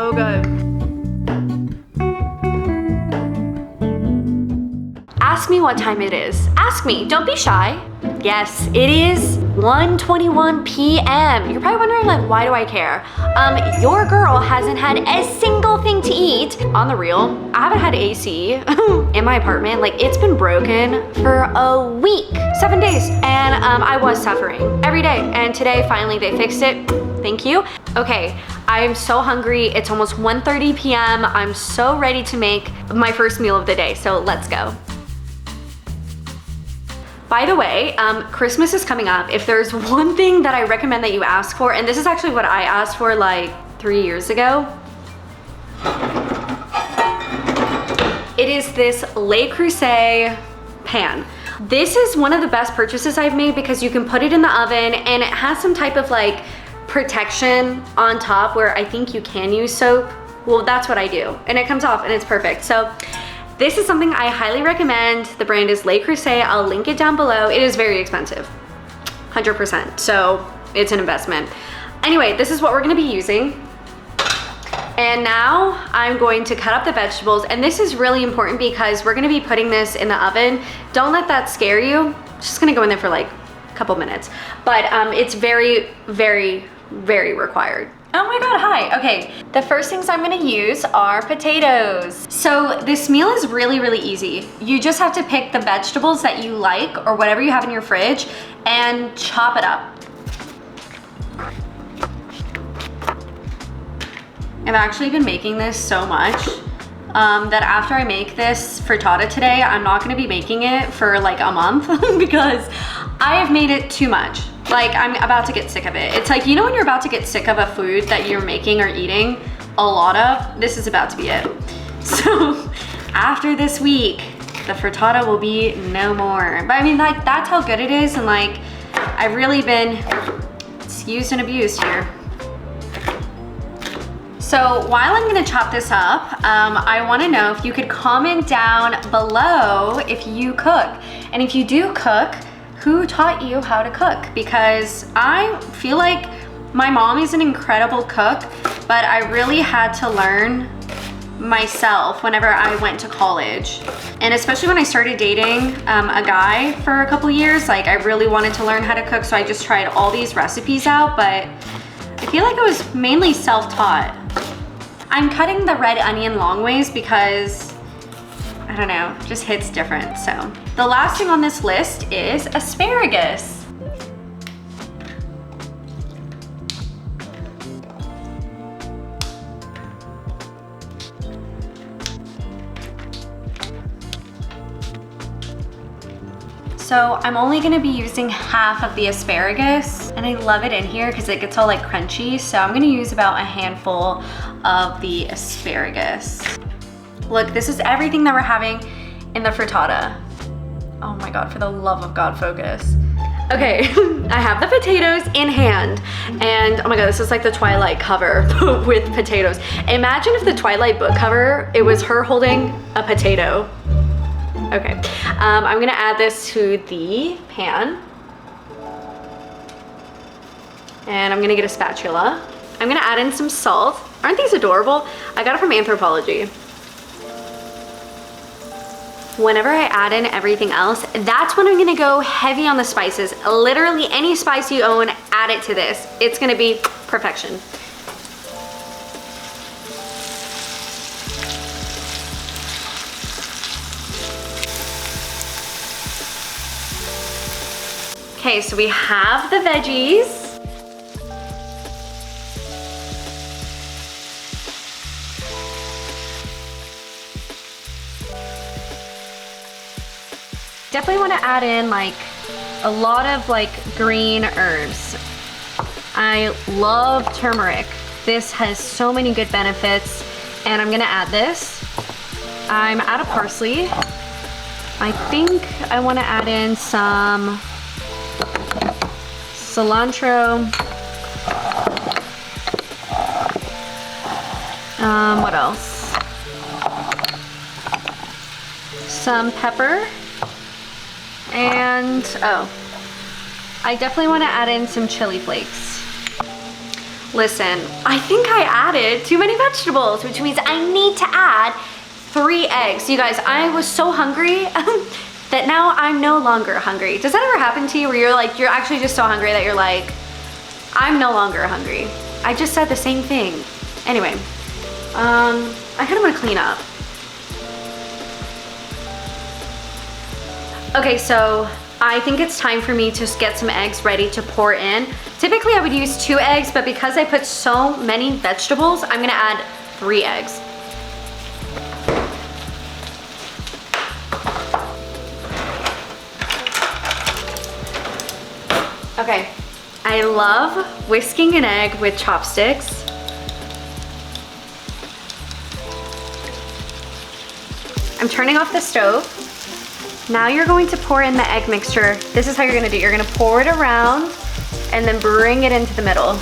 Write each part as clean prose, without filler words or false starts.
so good. Ask me what time it is. Ask me, don't be shy. Yes, it is 1:21 p.m. You're probably wondering, like, why do I care? Your girl hasn't had a single thing to eat. On the real, I haven't had AC in my apartment. Like, it's been broken for a week, 7 days. And I was suffering every day. And today, finally, they fixed it. Thank you. Okay, I am so hungry. It's almost 1:30 p.m. I'm so ready to make my first meal of the day. So let's go. By the way, Christmas is coming up. If there's one thing that I recommend that you ask for, and this is actually what I asked for like 3 years ago, it is this Le Creuset pan. This is one of the best purchases I've made because you can put it in the oven and it has some type of like protection on top where I think you can use soap. Well, that's what I do. And it comes off and it's perfect. So this is something I highly recommend. The brand is Le Creuset. I'll link it down below. It is very expensive, 100%. So it's an investment. Anyway, this is what we're gonna be using. And now I'm going to cut up the vegetables. And this is really important because we're gonna be putting this in the oven. Don't let that scare you. It's just gonna go in there for like a couple minutes. But it's very, very, very required. Oh my God, hi. Okay, the first things I'm gonna use are potatoes. So this meal is really, really easy. You just have to pick the vegetables that you like or whatever you have in your fridge and chop it up. I've actually been making this so much that after I make this frittata today, I'm not gonna be making it for like a month because I have made it too much. Like, I'm about to get sick of it. It's like, you know when you're about to get sick of a food that you're making or eating a lot of? This is about to be it. So after this week, the frittata will be no more. But I mean, like, that's how good it is. And like, I've really been used and abused here. So while I'm gonna chop this up, I wanna know if you could comment down below if you cook. And if you do cook, who taught you how to cook? Because I feel like my mom is an incredible cook, but I really had to learn myself whenever I went to college. And especially when I started dating a guy for a couple years, like I really wanted to learn how to cook, so I just tried all these recipes out, but I feel like it was mainly self-taught. I'm cutting the red onion long ways because I don't know, just hits different. So the last thing on this list is asparagus. So I'm only gonna be using half of the asparagus, and I love it in here because it gets all like crunchy. So I'm gonna use about a handful of the asparagus. Look, this is everything that we're having in the frittata. Oh my God, for the love of God, focus. Okay, I have the potatoes in hand. And oh my God, this is like the Twilight cover with potatoes. Imagine if the Twilight book cover, it was her holding a potato. Okay, I'm gonna add this to the pan. And I'm gonna get a spatula. I'm gonna add in some salt. Aren't these adorable? I got it from Anthropology. Whenever I add in everything else, that's when I'm gonna go heavy on the spices. Literally any spice you own, add it to this. It's gonna be perfection. Okay, so we have the veggies. Definitely want to add in like a lot of like green herbs. I love turmeric. This has so many good benefits, and I'm gonna add this. I'm out of parsley. I think I want to add in some cilantro. What else? Some pepper. And, oh, I definitely want to add in some chili flakes. Listen, I think I added too many vegetables, which means I need to add 3 eggs. You guys, I was so hungry that now I'm no longer hungry. Does that ever happen to you where you're actually just so hungry that you're like, I'm no longer hungry? I just said the same thing. Anyway, I kind of want to clean up. Okay, so I think it's time for me to get some eggs ready to pour in. Typically I would use 2 eggs, but because I put so many vegetables, I'm gonna add 3 eggs. Okay, I love whisking an egg with chopsticks. I'm turning off the stove. Now you're going to pour in the egg mixture. This is how you're gonna do it. You're gonna pour it around and then bring it into the middle.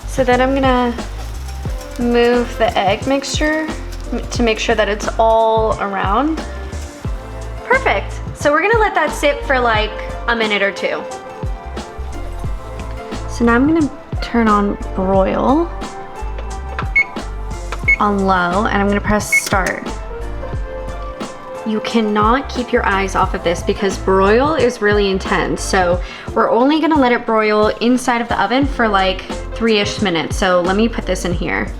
So then I'm gonna move the egg mixture to make sure that it's all around. Perfect. So we're gonna let that sit for like a minute or 2. So now I'm gonna turn on broil on low and I'm gonna press start. You cannot keep your eyes off of this because broil is really intense. So we're only gonna let it broil inside of the oven for like 3-ish minutes. So let me put this in here.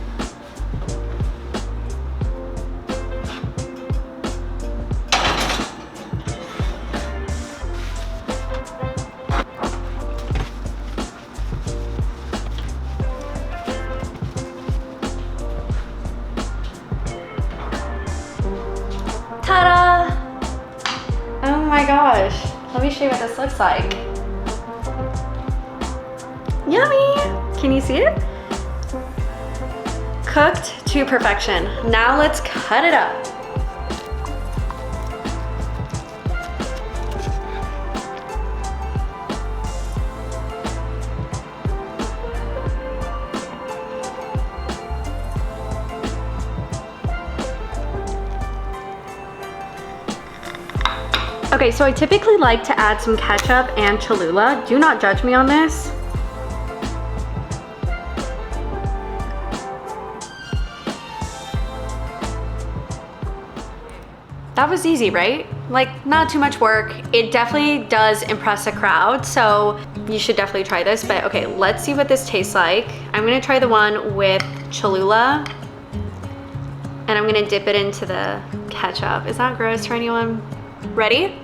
Ta-da! Oh my gosh. Let me show you what this looks like. Yummy! Can you see it? Cooked to perfection. Now let's cut it up. Okay, so I typically like to add some ketchup and Cholula. Do not judge me on this. That was easy, right? Like, not too much work. It definitely does impress a crowd, so you should definitely try this. But okay, let's see what this tastes like. I'm gonna try the one with Cholula, and I'm gonna dip it into the ketchup. Is that gross for anyone? Ready?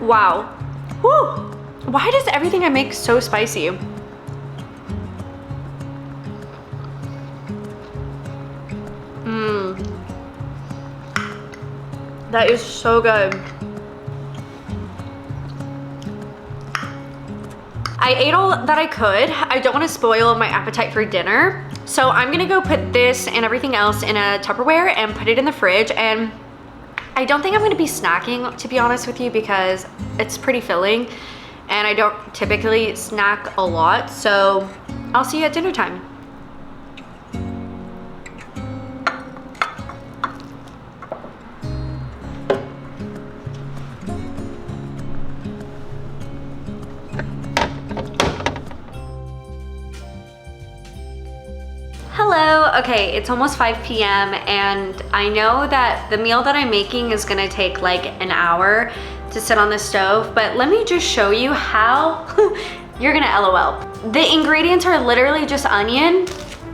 Wow. Woo! Why does everything I make so spicy? That is so good. I ate all that I could. I don't want to spoil my appetite for dinner. So I'm gonna go put this and everything else in a Tupperware and put it in the fridge. And I don't think I'm gonna be snacking, to be honest with you, because it's pretty filling and I don't typically snack a lot. So I'll see you at dinner time. Hello, okay, it's almost 5 p.m. and I know that the meal that I'm making is gonna take like an hour to sit on the stove, but let me just show you how you're gonna LOL. The ingredients are literally just onion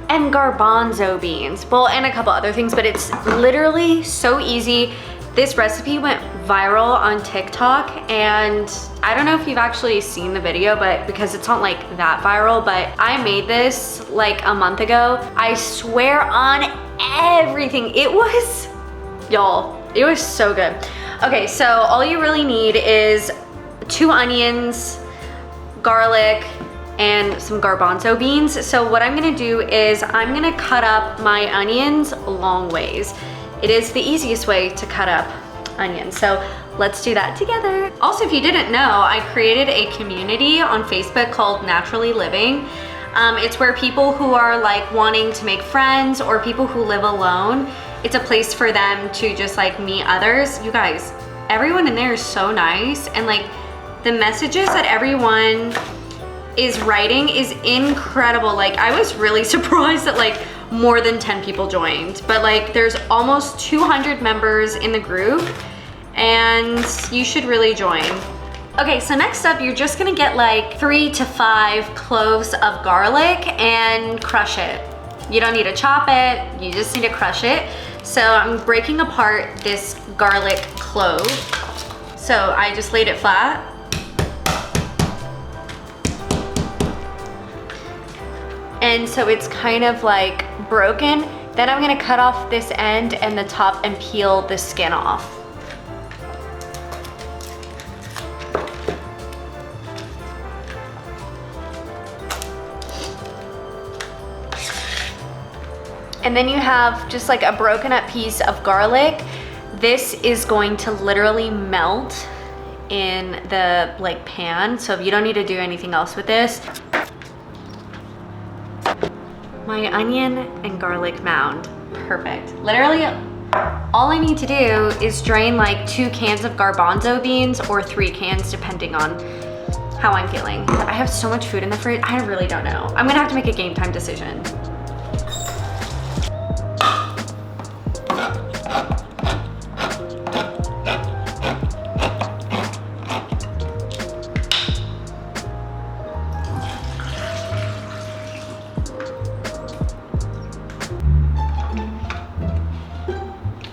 and garbanzo beans. Well, and a couple other things, but it's literally so easy. This recipe went viral on TikTok, and I don't know if you've actually seen the video, but because it's not like that viral, but I made this like a month ago. I swear on everything. It was, y'all, it was so good. Okay, so all you really need is 2 onions, garlic, and some garbanzo beans. So what I'm gonna do is I'm gonna cut up my onions long ways. It is the easiest way to cut up onions. So Let's do that together. Also, if you didn't know, I created a community on Facebook called Naturally Living. It's where people who are like wanting to make friends or people who live alone, it's a place for them to just like meet others. You guys, everyone in there is so nice, and like the messages that everyone is writing is incredible. Like I was really surprised that like more than 10 people joined, but like there's almost 200 members in the group, and you should really join. Okay, so next up, you're just gonna get like 3 to 5 cloves of garlic and crush it. You don't need to chop it, you just need to crush it. So I'm breaking apart this garlic clove. So I just laid it flat. And so it's kind of like broken. Then I'm gonna cut off this end and the top and peel the skin off. And then you have just like a broken up piece of garlic. This is going to literally melt in the like pan, so you don't need to do anything else with this. My onion and garlic mound, perfect. Literally, all I need to do is drain like 2 cans of garbanzo beans or 3 cans, depending on how I'm feeling. I have so much food in the fridge, I really don't know. I'm gonna have to make a game time decision.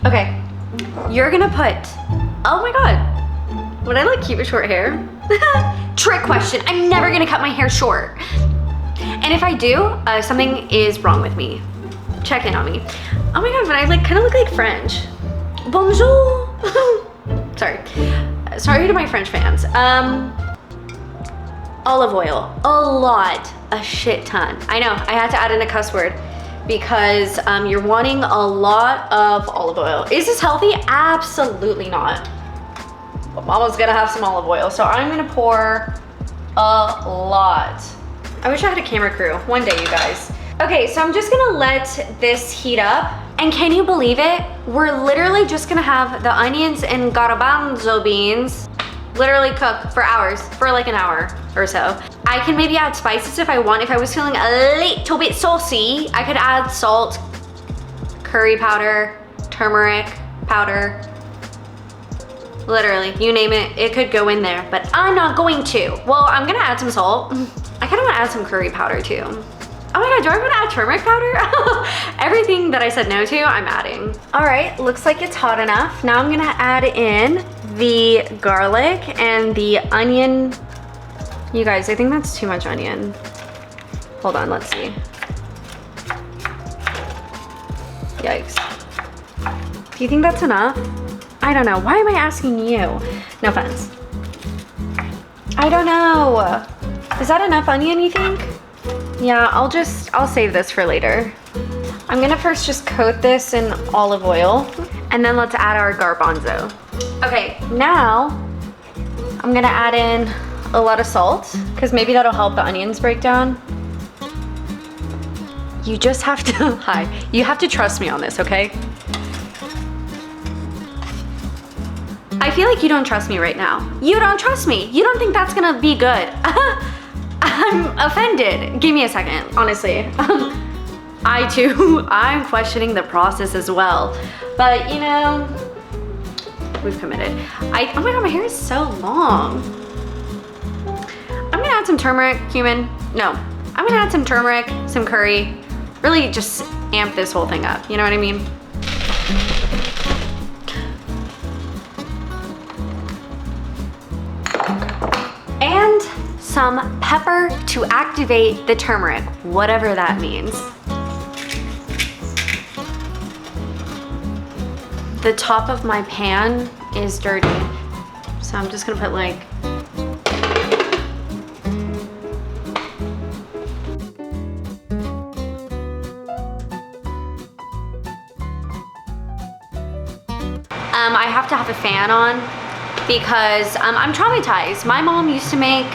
Okay, you're gonna put, oh my God, would I like keep it short hair? Trick question, I'm never gonna cut my hair short. And if I do, something is wrong with me. Check in on me. Oh my God, but I like kind of look like French. Bonjour. Sorry to my French fans. Olive oil, a shit ton. I know, I had to add in a cuss word, because you're wanting a lot of olive oil. Is this healthy? Absolutely not. But Mama's gonna have some olive oil, so I'm gonna pour a lot. I wish I had a camera crew. One day, you guys. Okay, so I'm just gonna let this heat up. And can you believe it? We're literally just gonna have the onions and garbanzo beans literally cook for hours, for like an hour or so. I can maybe add spices if I want. If I was feeling a little bit saucy, I could add salt, curry powder, turmeric powder. Literally, you name it, it could go in there, but I'm not going to. Well, I'm gonna add some salt. I kind of want to add some curry powder too. Oh my God, do I want to add turmeric powder? Everything that I said no to, I'm adding. All right, looks like it's hot enough. Now I'm gonna add in the garlic and the onion. You guys, I think that's too much onion. Hold on, let's see. Yikes. Do you think that's enough? I don't know. Why am I asking you? No offense. I don't know. Is that enough onion, you think? Yeah, I'll save this for later. I'm gonna first just coat this in olive oil, and then let's add our garbanzo. Okay, now I'm gonna add in a lot of salt, because maybe that'll help the onions break down. You just have to, you have to trust me on this, okay? I feel like you don't trust me right now. You don't trust me. You don't think that's gonna be good. I'm offended. Give me a second, honestly. I too, I'm questioning the process as well. But you know, we've committed. Oh my God, my hair is so long. I'm gonna add some turmeric, cumin. No, I'm gonna add some turmeric, some curry. Really just amp this whole thing up, you know what I mean? And some pepper to activate the turmeric, whatever that means. The top of my pan is dirty, so I'm just gonna put like, I have to have a fan on because I'm traumatized. My mom used to make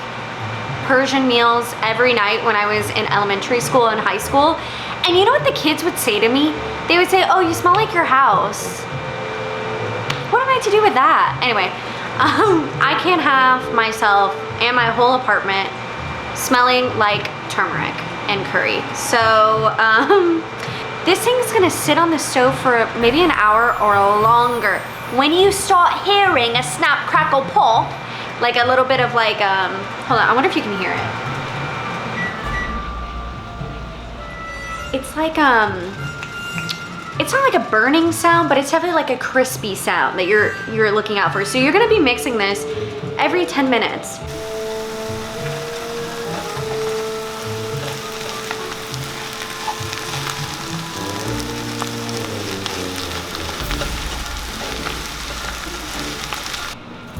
Persian meals every night when I was in elementary school and high school. And you know what the kids would say to me? They would say, oh, you smell like your house. What am I to do with that? Anyway, I can't have myself and my whole apartment smelling like turmeric and curry. So this thing's gonna sit on the stove for maybe an hour or longer. When you start hearing a snap, crackle, pop, like a little bit of like, hold on, I wonder if you can hear it. It's like, it's not like a burning sound, but it's definitely like a crispy sound that you're looking out for. So you're gonna be mixing this every 10 minutes.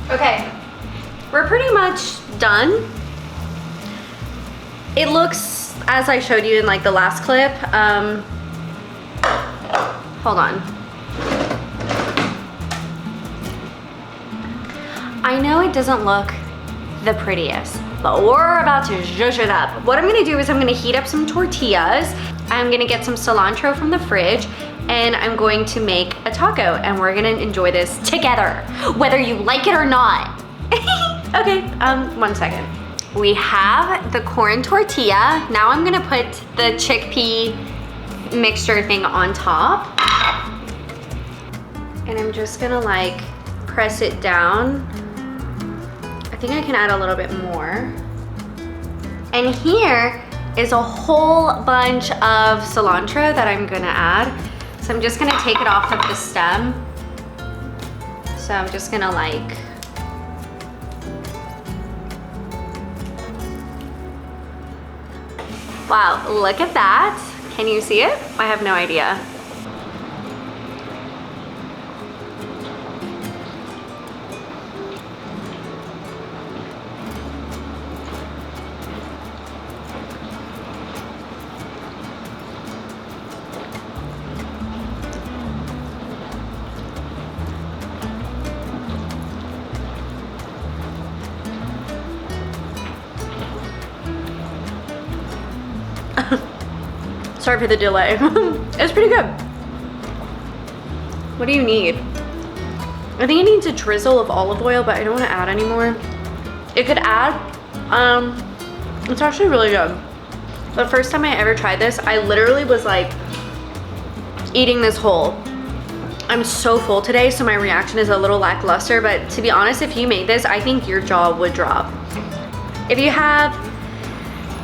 Okay, we're pretty much done. It looks, as I showed you in like the last clip, hold on. I know it doesn't look the prettiest, but we're about to zhuzh it up. What I'm gonna do is I'm gonna heat up some tortillas. I'm gonna get some cilantro from the fridge, and I'm going to make a taco, and we're gonna enjoy this together, whether you like it or not. Okay, 1 second. We have the corn tortilla. Now I'm gonna put the chickpea mixture thing on top. And I'm just gonna like press it down. I think I can add a little bit more. And here is a whole bunch of cilantro that I'm gonna add. So I'm just gonna take it off of the stem. So I'm just gonna like, wow, look at that. Can you see it? I have no idea. Sorry for the delay. It's pretty good. What do you need? I think it needs a drizzle of olive oil, but I don't want to add any more. It could add, it's actually really good. The first time I ever tried this, I literally was like eating this whole. I'm so full today, so my reaction is a little lackluster, but to be honest, if you made this, I think your jaw would drop. If you have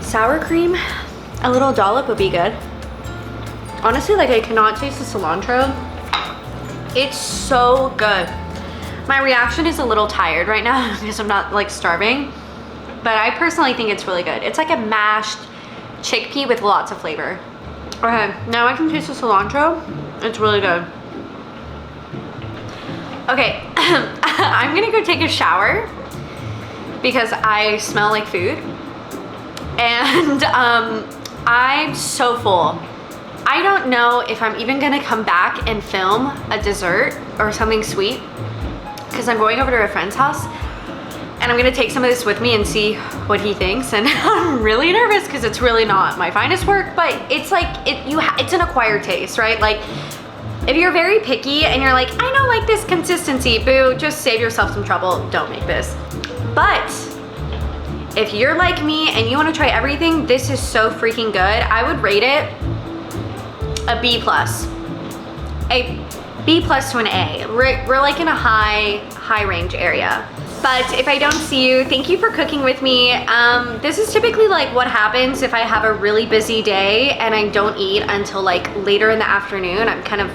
sour cream, a little dollop would be good. Honestly, like, I cannot taste the cilantro. It's so good. My reaction is a little tired right now because I'm not like starving, but I personally think it's really good. It's like a mashed chickpea with lots of flavor. Okay, now I can taste the cilantro. It's really good. Okay, I'm gonna go take a shower because I smell like food. And I'm so full. I don't know if I'm even gonna come back and film a dessert or something sweet because I'm going over to a friend's house and I'm gonna take some of this with me and see what he thinks. And I'm really nervous because it's really not my finest work, but it's like, it's an acquired taste, right? Like, if you're very picky and you're like, I don't like this consistency, boo, just save yourself some trouble, don't make this. But if you're like me and you wanna try everything, this is so freaking good. I would rate it a B+. A B+ to an A. We're like in a high range area. But if I don't see you, thank you for cooking with me. This is typically like what happens if I have a really busy day and I don't eat until like later in the afternoon. I'm kind of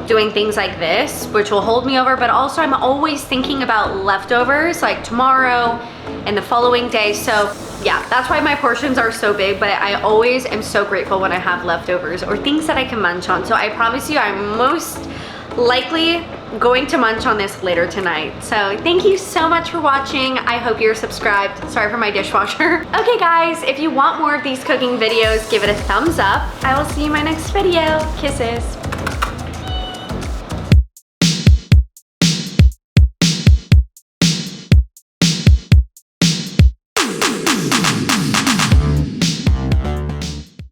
doing things like this, which will hold me over, but also I'm always thinking about leftovers like tomorrow and the following day. So yeah, that's why my portions are so big, but I always am so grateful when I have leftovers or things that I can munch on. So I promise you, I'm most likely going to munch on this later tonight. So thank you so much for watching. I hope you're subscribed. Sorry for my dishwasher. Okay guys, if you want more of these cooking videos, give it a thumbs up. I will see you in my next video. Kisses.